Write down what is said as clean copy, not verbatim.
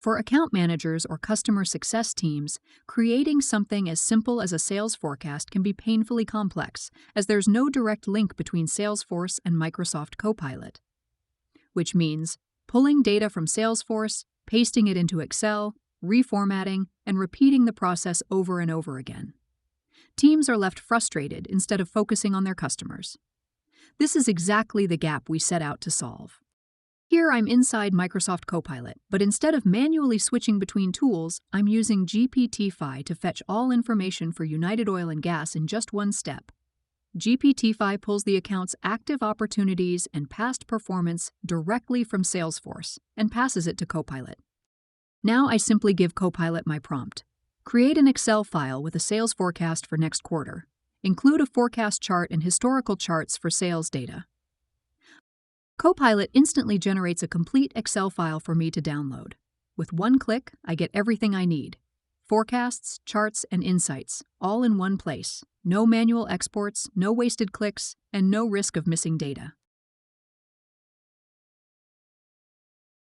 For account managers or customer success teams, creating something as simple as a sales forecast can be painfully complex, as there's no direct link between Salesforce and Microsoft Copilot. Which means pulling data from Salesforce, pasting it into Excel, reformatting, and repeating the process over and over again. Teams are left frustrated instead of focusing on their customers. This is exactly the gap we set out to solve. Here I'm inside Microsoft Copilot, but instead of manually switching between tools, I'm using GPTfy to fetch all information for United Oil and Gas in just one step. GPTfy pulls the account's active opportunities and past performance directly from Salesforce and passes it to Copilot. Now I simply give Copilot my prompt. Create an Excel file with a sales forecast for next quarter. Include a forecast chart and historical charts for sales data. Copilot instantly generates a complete Excel file for me to download. With one click, I get everything I need. Forecasts, charts, and insights, all in one place. No manual exports, no wasted clicks, and no risk of missing data.